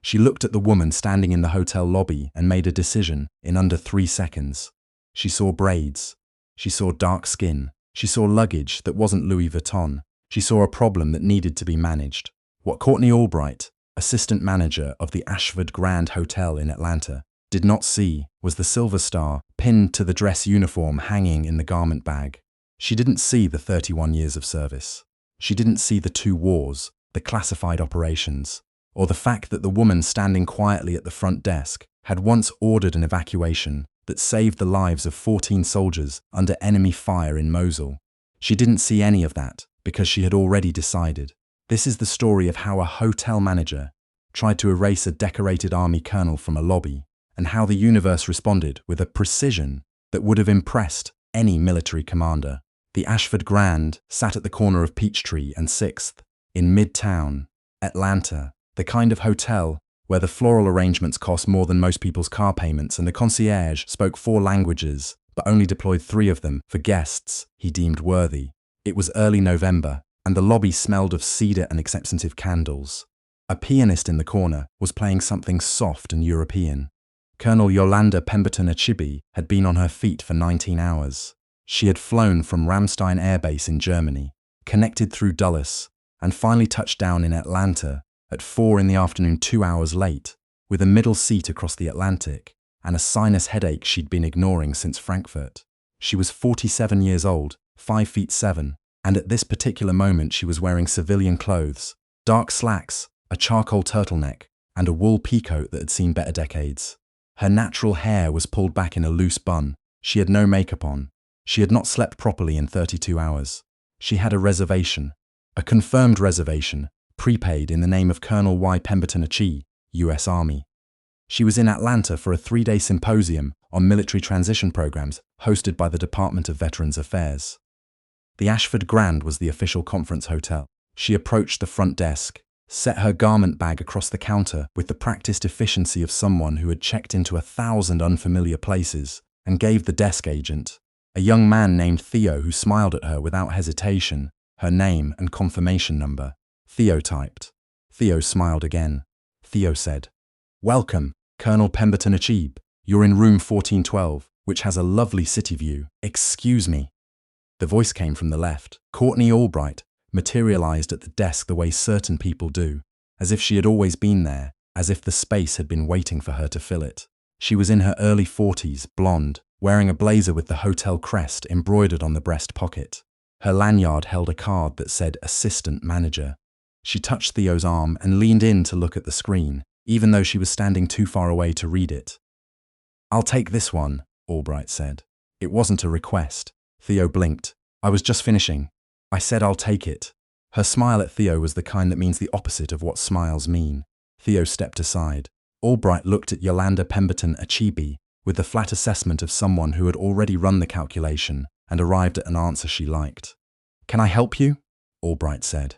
She looked at the woman standing in the hotel lobby and made a decision in under 3 seconds. She saw braids. She saw dark skin. She saw luggage that wasn't Louis Vuitton. She saw a problem that needed to be managed. What Courtney Albright, assistant manager of the Ashford Grand Hotel in Atlanta, did not see was the silver star pinned to the dress uniform hanging in the garment bag. She didn't see the 31 years of service. She didn't see the 2 wars, the classified operations, or the fact that the woman standing quietly at the front desk had once ordered an evacuation that saved the lives of 14 soldiers under enemy fire in Mosul. She didn't see any of that because she had already decided. This is the story of how a hotel manager tried to erase a decorated army colonel from a lobby, and how the universe responded with a precision that would have impressed any military commander. The Ashford Grand sat at the corner of Peachtree and 6th, in Midtown, Atlanta, the kind of hotel where the floral arrangements cost more than most people's car payments and the concierge spoke 4 languages, but only deployed 3 of them for guests he deemed worthy. It was early November, and the lobby smelled of cedar and expensive candles. A pianist in the corner was playing something soft and European. Colonel Yolanda Pemberton Achibi had been on her feet for 19 hours. She had flown from Ramstein Air Base in Germany, connected through Dulles, and finally touched down in Atlanta at 4 in the afternoon, 2 hours late, with a middle seat across the Atlantic and a sinus headache she'd been ignoring since Frankfurt. She was 47 years old, 5'7", and at this particular moment she was wearing civilian clothes, dark slacks, a charcoal turtleneck, and a wool peacoat that had seen better decades. Her natural hair was pulled back in a loose bun. She had no makeup on. She had not slept properly in 32 hours. She had a reservation, a confirmed reservation, prepaid in the name of Colonel Y. Pemberton Achibi, U.S. Army. She was in Atlanta for a 3-day symposium on military transition programs hosted by the Department of Veterans Affairs. The Ashford Grand was the official conference hotel. She approached the front desk, set her garment bag across the counter with the practiced efficiency of someone who had checked into 1,000 unfamiliar places, and gave the desk agent, a young man named Theo who smiled at her without hesitation, her name and confirmation number. Theo typed. Theo smiled again. Theo said, "Welcome, Colonel Pemberton Achibi. You're in room 1412, which has a lovely city view. Excuse me." The voice came from the left. Courtney Albright materialized at the desk the way certain people do, as if she had always been there, as if the space had been waiting for her to fill it. She was in her early 40s, blonde, wearing a blazer with the hotel crest embroidered on the breast pocket. Her lanyard held a card that said Assistant Manager. She touched Theo's arm and leaned in to look at the screen, even though she was standing too far away to read it. "I'll take this one," Albright said. "It wasn't a request." Theo blinked. "I was just finishing. I said I'll take it." Her smile at Theo was the kind that means the opposite of what smiles mean. Theo stepped aside. Albright looked at Yolanda Pemberton Achibi with the flat assessment of someone who had already run the calculation and arrived at an answer she liked. "Can I help you?" Albright said.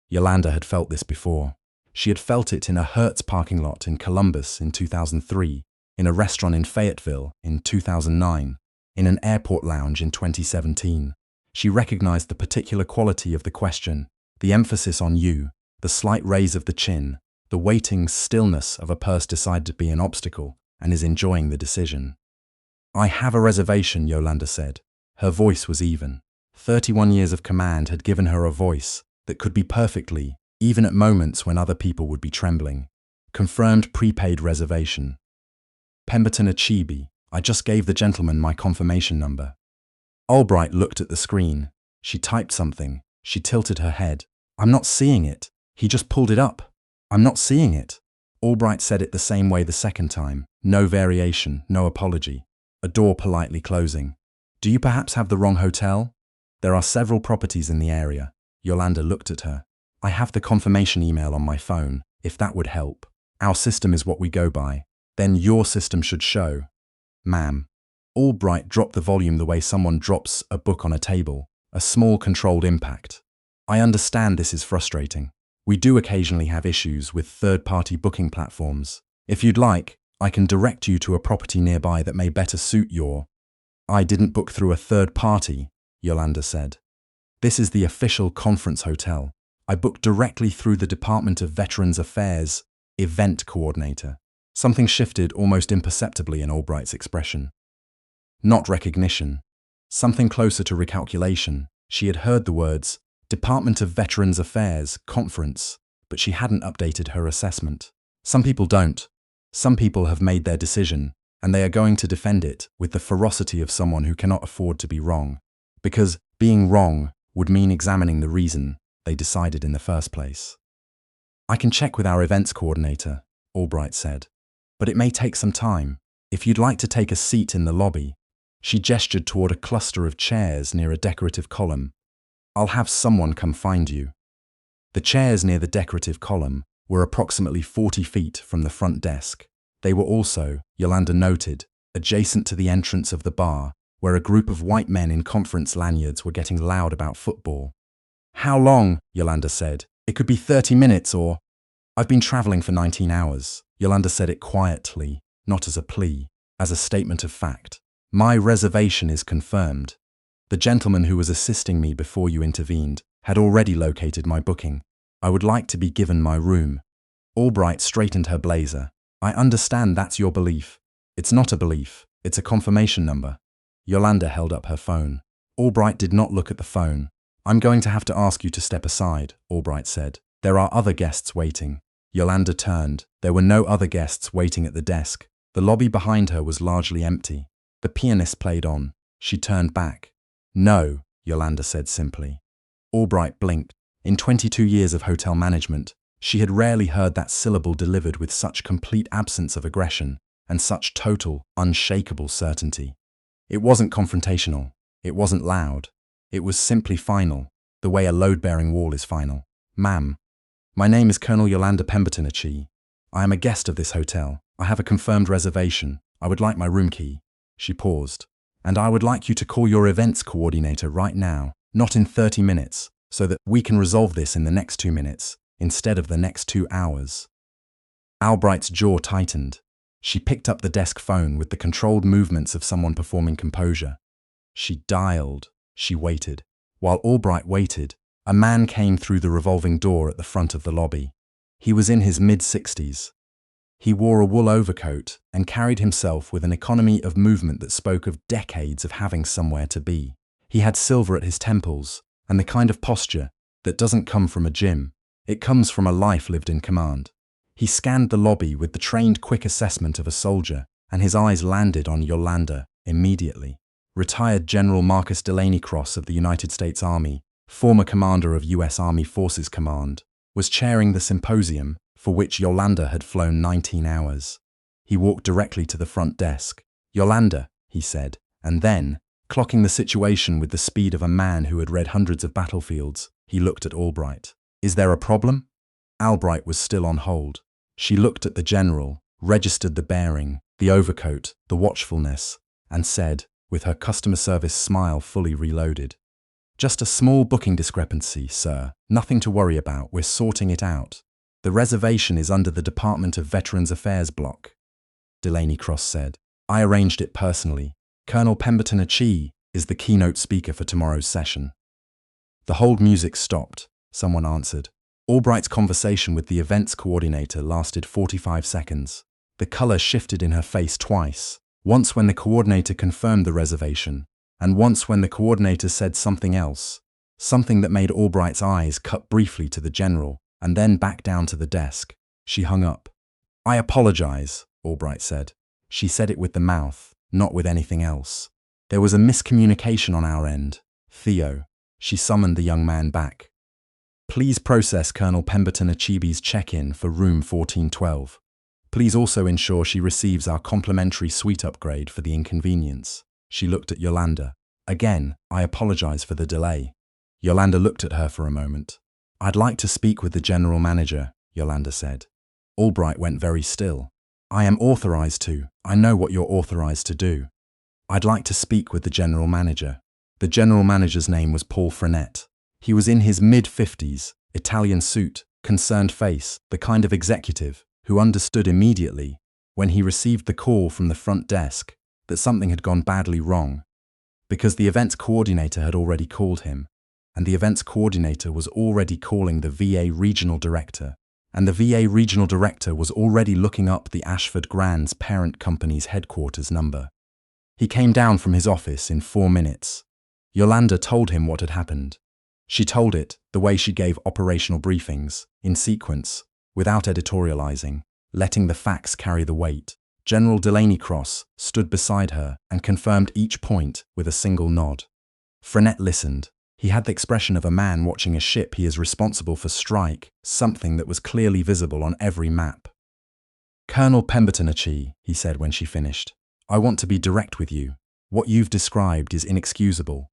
Yolanda had felt this before. She had felt it in a Hertz parking lot in Columbus in 2003, in a restaurant in Fayetteville in 2009, in an airport lounge in 2017. She recognized the particular quality of the question, the emphasis on you, the slight raise of the chin, the waiting stillness of a person decided to be an obstacle and is enjoying the decision. "I have a reservation," Yolanda said. Her voice was even. 31 years of command had given her a voice that could be perfectly, even at moments when other people would be trembling. Confirmed prepaid reservation. Pemberton Achibi, I just gave the gentleman my confirmation number. Albright looked at the screen. She typed something. She tilted her head. "I'm not seeing it. He just pulled it up. I'm not seeing it." Albright said it the same way the second time. No variation, no apology. A door politely closing. "Do you perhaps have the wrong hotel? There are several properties in the area." Yolanda looked at her. "I have the confirmation email on my phone, if that would help. Our system is what we go by. Then your system should show." "Ma'am." Albright dropped the volume the way someone drops a book on a table, a small controlled impact. "I understand this is frustrating. We do occasionally have issues with third-party booking platforms. If you'd like, I can direct you to a property nearby that may better suit your—" "I didn't book through a third party," Yolanda said. "This is the official conference hotel. I booked directly through the Department of Veterans Affairs." Event coordinator. Something shifted almost imperceptibly in Albright's expression. Not recognition. Something closer to recalculation. She had heard the words, Department of Veterans Affairs, Conference, but she hadn't updated her assessment. Some people don't. Some people have made their decision, and they are going to defend it with the ferocity of someone who cannot afford to be wrong. Because being wrong would mean examining the reason they decided in the first place. I can check with our events coordinator, Albright said, but it may take some time. If you'd like to take a seat in the lobby, she gestured toward a cluster of chairs near a decorative column. I'll have someone come find you. The chairs near the decorative column were approximately 40 feet from the front desk. They were also, Yolanda noted, adjacent to the entrance of the bar, where a group of white men in conference lanyards were getting loud about football. How long? Yolanda said. It could be 30 minutes or… I've been traveling for 19 hours. Yolanda said it quietly, not as a plea, as a statement of fact. My reservation is confirmed. The gentleman who was assisting me before you intervened had already located my booking. I would like to be given my room. Albright straightened her blazer. I understand that's your belief. It's not a belief, it's a confirmation number. Yolanda held up her phone. Albright did not look at the phone. I'm going to have to ask you to step aside, Albright said. There are other guests waiting. Yolanda turned. There were no other guests waiting at the desk. The lobby behind her was largely empty. The pianist played on. She turned back. No, Yolanda said simply. Albright blinked. In 22 years of hotel management, she had rarely heard that syllable delivered with such complete absence of aggression and such total, unshakable certainty. It wasn't confrontational. It wasn't loud. It was simply final, the way a load-bearing wall is final. Ma'am, my name is Colonel Yolanda Pemberton Achie. I am a guest of this hotel. I have a confirmed reservation. I would like my room key. She paused. And I would like you to call your events coordinator right now, not in 30 minutes, so that we can resolve this in the next 2 minutes, instead of the next 2 hours. Albright's jaw tightened. She picked up the desk phone with the controlled movements of someone performing composure. She dialed. She waited. While Albright waited, a man came through the revolving door at the front of the lobby. He was in his mid-60s. He wore a wool overcoat and carried himself with an economy of movement that spoke of decades of having somewhere to be. He had silver at his temples and the kind of posture that doesn't come from a gym. It comes from a life lived in command. He scanned the lobby with the trained quick assessment of a soldier, and his eyes landed on Yolanda immediately. Retired General Marcus Delaney Cross of the United States Army, former commander of U.S. Army Forces Command, was chairing the symposium for which Yolanda had flown 19 hours. He walked directly to the front desk. Yolanda, he said, and then, clocking the situation with the speed of a man who had read hundreds of battlefields, he looked at Albright. Is there a problem? Albright was still on hold. She looked at the general, registered the bearing, the overcoat, the watchfulness, and said, with her customer service smile fully reloaded, Just a small booking discrepancy, sir. Nothing to worry about. We're sorting it out. The reservation is under the Department of Veterans Affairs block, Delaney Cross said. I arranged it personally. Colonel Pemberton Achie is the keynote speaker for tomorrow's session. The hold music stopped. Someone answered. Albright's conversation with the events coordinator lasted 45 seconds. The color shifted in her face twice, once when the coordinator confirmed the reservation, and once when the coordinator said something else, something that made Albright's eyes cut briefly to the general, and then back down to the desk. She hung up. I apologize, Albright said. She said it with the mouth, not with anything else. There was a miscommunication on our end. Theo. She summoned the young man back. Please process Colonel Pemberton Achie's check-in for room 1412. Please also ensure she receives our complimentary suite upgrade for the inconvenience. She looked at Yolanda. Again, I apologize for the delay. Yolanda looked at her for a moment. I'd like to speak with the general manager, Yolanda said. Albright went very still. I am authorized to. I know what you're authorized to do. I'd like to speak with the general manager. The general manager's name was Paul Frenet. He was in his mid-50s, Italian suit, concerned face, the kind of executive who understood immediately, when he received the call from the front desk, that something had gone badly wrong, because the events coordinator had already called him, and the events coordinator was already calling the VA regional director, and the VA regional director was already looking up the Ashford Grand's parent company's headquarters number. He came down from his office in 4 minutes. Yolanda told him what had happened. She told it the way she gave operational briefings, in sequence, without editorializing, letting the facts carry the weight. General Delaney Cross stood beside her and confirmed each point with a single nod. Frenette listened. He had the expression of a man watching a ship he is responsible for strike, something that was clearly visible on every map. "Colonel Pemberton-Achie," he said when she finished, "I want to be direct with you. What you've described is inexcusable.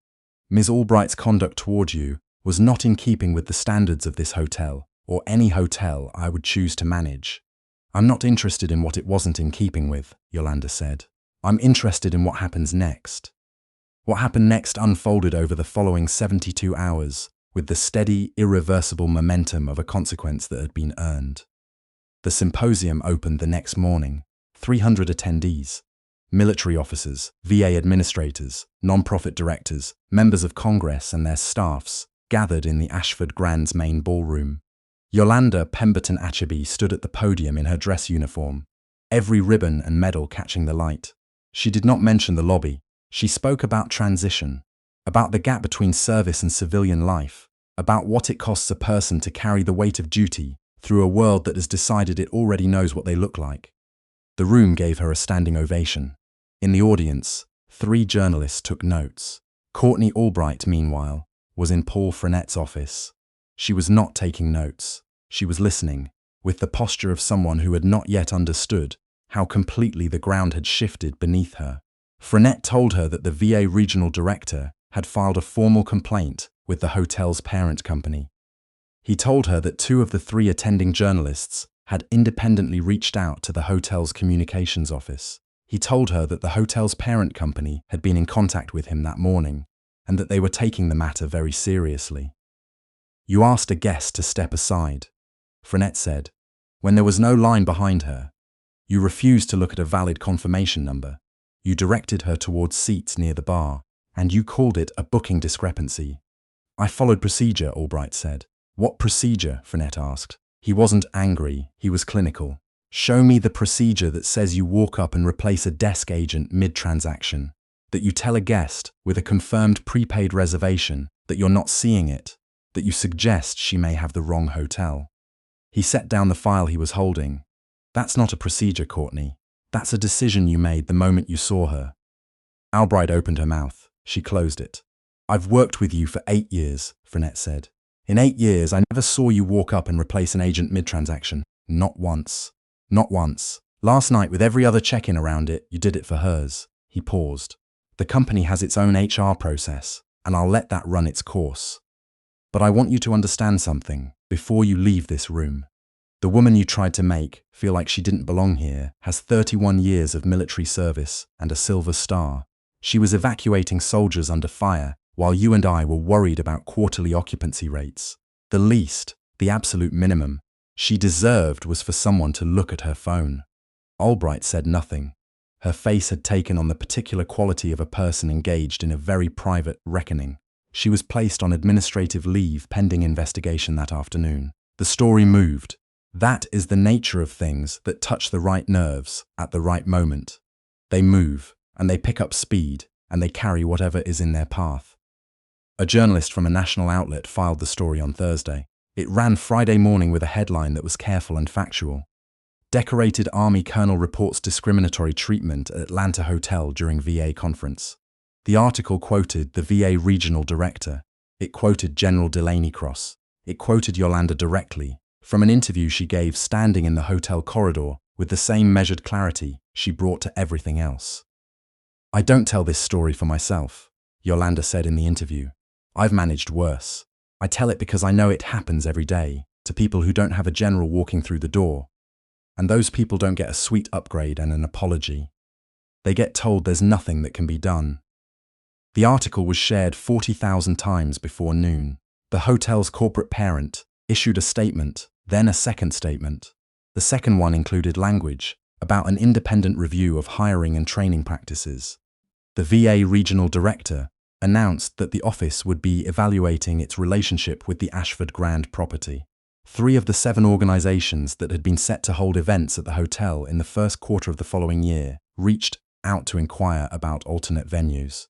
Ms. Albright's conduct toward you was not in keeping with the standards of this hotel, or any hotel I would choose to manage." "I'm not interested in what it wasn't in keeping with," Yolanda said. "I'm interested in what happens next." What happened next unfolded over the following 72 hours, with the steady, irreversible momentum of a consequence that had been earned. The symposium opened the next morning. 300 attendees, military officers, VA administrators, non-profit directors, members of Congress and their staffs, gathered in the Ashford Grand's main ballroom. Yolanda Pemberton-Achie stood at the podium in her dress uniform, every ribbon and medal catching the light. She did not mention the lobby. She spoke about transition, about the gap between service and civilian life, about what it costs a person to carry the weight of duty through a world that has decided it already knows what they look like. The room gave her a standing ovation. In the audience, 3 journalists took notes. Courtney Albright, meanwhile, was in Paul Frenette's office. She was not taking notes. She was listening, with the posture of someone who had not yet understood how completely the ground had shifted beneath her. Frenette told her that the VA regional director had filed a formal complaint with the hotel's parent company. He told her that 2 of the 3 attending journalists had independently reached out to the hotel's communications office. He told her that the hotel's parent company had been in contact with him that morning and that they were taking the matter very seriously. "You asked a guest to step aside," Frenette said, when there was no line behind her. "You refused to look at a valid confirmation number. You directed her towards seats near the bar, and you called it a booking discrepancy." "I followed procedure," Albright said. "What procedure?" Frenette asked. He wasn't angry, he was clinical. "Show me the procedure that says you walk up and replace a desk agent mid-transaction, that you tell a guest with a confirmed prepaid reservation that you're not seeing it, that you suggest she may have the wrong hotel." He set down the file he was holding. "That's not a procedure, Courtney. That's a decision you made the moment you saw her." Albright opened her mouth. She closed it. "I've worked with you for 8 years, Frenette said. In 8 years, I never saw you walk up and replace an agent mid-transaction. Not once. Not once. Last night, with every other check-in around it, you did it for hers." He paused. "The company has its own HR process, and I'll let that run its course. But I want you to understand something before you leave this room. The woman you tried to make feel like she didn't belong here has 31 years of military service and a Silver Star. She was evacuating soldiers under fire while you and I were worried about quarterly occupancy rates. The least, the absolute minimum, she deserved was for someone to look at her phone." Albright said nothing. Her face had taken on the particular quality of a person engaged in a very private reckoning. She was placed on administrative leave pending investigation that afternoon. The story moved. That is the nature of things that touch the right nerves at the right moment. They move, and they pick up speed, and they carry whatever is in their path. A journalist from a national outlet filed the story on Thursday. It ran Friday morning with a headline that was careful and factual. "Decorated Army Colonel reports discriminatory treatment at Atlanta hotel during VA conference." The article quoted the VA regional director. It quoted General Delaney Cross. It quoted Yolanda directly from an interview she gave standing in the hotel corridor with the same measured clarity she brought to everything else. "I don't tell this story for myself," Yolanda said in the interview. "I've managed worse. I tell it because I know it happens every day to people who don't have a general walking through the door. And those people don't get a sweet upgrade and an apology. They get told there's nothing that can be done." The article was shared 40,000 times before noon. The hotel's corporate parent issued a statement, then a second statement. The second one included language about an independent review of hiring and training practices. The VA regional director announced that the office would be evaluating its relationship with the Ashford Grand property. 3 of the 7 organizations that had been set to hold events at the hotel in the first quarter of the following year reached out to inquire about alternate venues.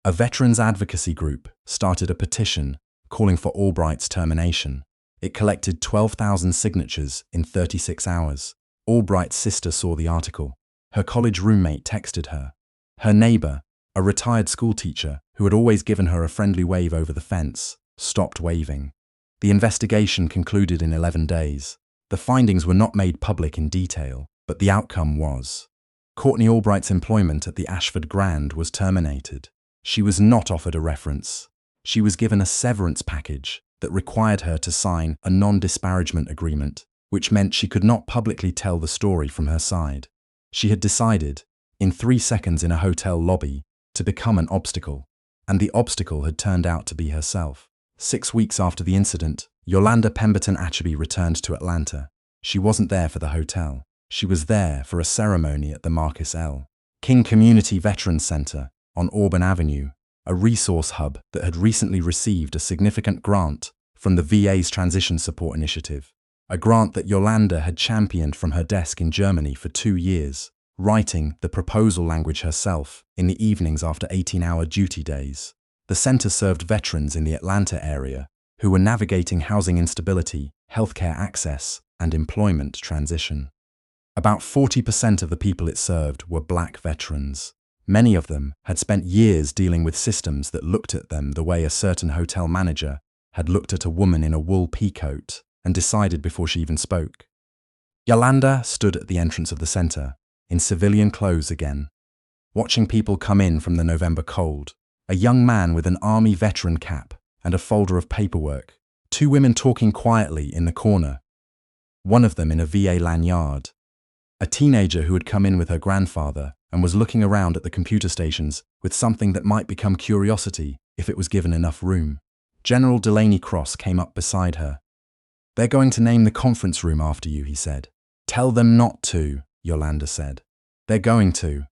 A veterans advocacy group started a petition calling for Albright's termination. It collected 12,000 signatures in 36 hours. Albright's sister saw the article. Her college roommate texted her. Her neighbor, a retired schoolteacher who had always given her a friendly wave over the fence, stopped waving. The investigation concluded in 11 days. The findings were not made public in detail, but the outcome was. Courtney Albright's employment at the Ashford Grand was terminated. She was not offered a reference. She was given a severance package that required her to sign a non-disparagement agreement, which meant she could not publicly tell the story from her side. She had decided, in 3 seconds in a hotel lobby, to become an obstacle, and the obstacle had turned out to be herself. 6 weeks after the incident, Yolanda Pemberton Achebe returned to Atlanta. She wasn't there for the hotel. She was there for a ceremony at the Marcus L. King Community Veterans Center on Auburn Avenue, a resource hub that had recently received a significant grant from the VA's Transition Support Initiative, a grant that Yolanda had championed from her desk in Germany for 2 years, writing the proposal language herself in the evenings after 18-hour duty days. The center served veterans in the Atlanta area who were navigating housing instability, healthcare access, and employment transition. About 40% of the people it served were Black veterans. Many of them had spent years dealing with systems that looked at them the way a certain hotel manager had looked at a woman in a wool peacoat and decided before she even spoke. Yolanda stood at the entrance of the center, in civilian clothes again, watching people come in from the November cold. A young man with an army veteran cap and a folder of paperwork. 2 women talking quietly in the corner, one of them in a VA lanyard. A teenager who had come in with her grandfather and was looking around at the computer stations with something that might become curiosity if it was given enough room. General Delaney Cross came up beside her. "They're going to name the conference room after you," he said. "Tell them not to," Yolanda said. "They're going to."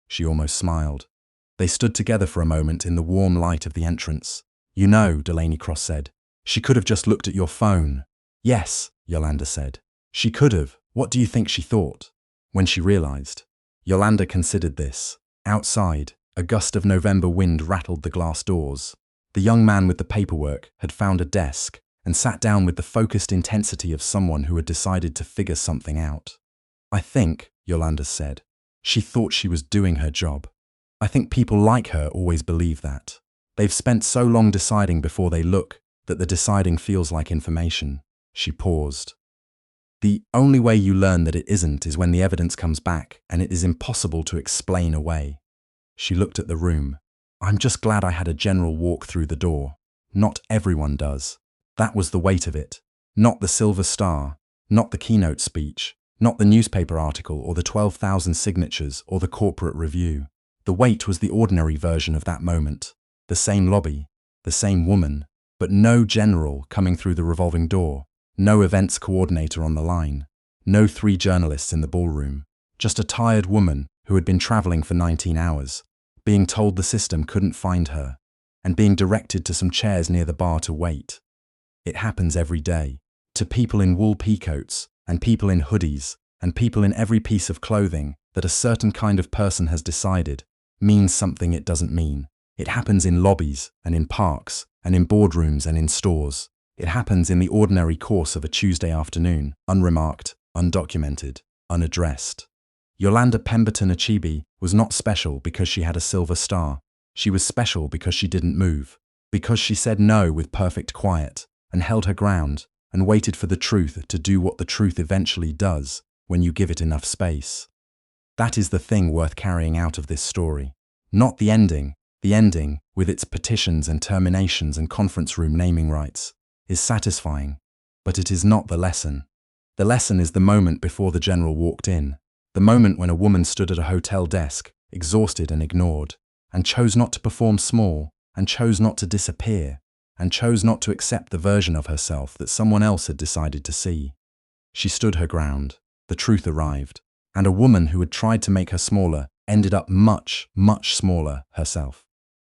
She almost smiled. They stood together for a moment in the warm light of the entrance. "You know," Delaney Cross said, "she could have just looked at your phone." "Yes," Yolanda said. "She could have. What do you think she thought?" When she realized. Yolanda considered this. Outside, a gust of November wind rattled the glass doors. The young man with the paperwork had found a desk and sat down with the focused intensity of someone who had decided to figure something out. "I think," Yolanda said, "she thought she was doing her job. I think people like her always believe that. They've spent so long deciding before they look that the deciding feels like information." She paused. "The only way you learn that it isn't is when the evidence comes back and it is impossible to explain away." She looked at the room. "I'm just glad I had a general walk through the door. Not everyone does. That was the weight of it. Not the silver star, not the keynote speech, not the newspaper article or the 12,000 signatures or the corporate review. The weight was the ordinary version of that moment. The same lobby, the same woman, but no general coming through the revolving door, no events coordinator on the line, no 3 journalists in the ballroom, just a tired woman who had been traveling for 19 hours, being told the system couldn't find her, and being directed to some chairs near the bar to wait. It happens every day, to people in wool peacoats, and people in hoodies, and people in every piece of clothing that a certain kind of person has decided means something it doesn't mean. It happens in lobbies, and in parks, and in boardrooms, and in stores. It happens in the ordinary course of a Tuesday afternoon, unremarked, undocumented, unaddressed. Yolanda Pemberton Achebe was not special because she had a silver star. She was special because she didn't move, because she said no with perfect quiet, and held her ground, and waited for the truth to do what the truth eventually does when you give it enough space. That is the thing worth carrying out of this story. Not the ending. The ending, with its petitions and terminations and conference room naming rights, is satisfying, but it is not the lesson. The lesson is the moment before the general walked in, the moment when a woman stood at a hotel desk, exhausted and ignored, and chose not to perform small, and chose not to disappear, and chose not to accept the version of herself that someone else had decided to see. She stood her ground. The truth arrived, and a woman who had tried to make her smaller ended up much, much smaller herself.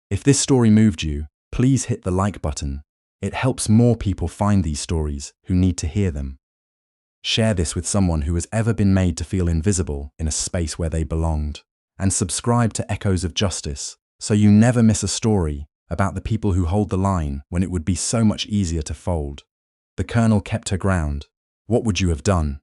If this story moved you, please hit the like button. It helps more people find these stories who need to hear them. Share this with someone who has ever been made to feel invisible in a space where they belonged. And subscribe to Echoes of Justice so you never miss a story about the people who hold the line when it would be so much easier to fold. The Colonel kept her ground. What would you have done?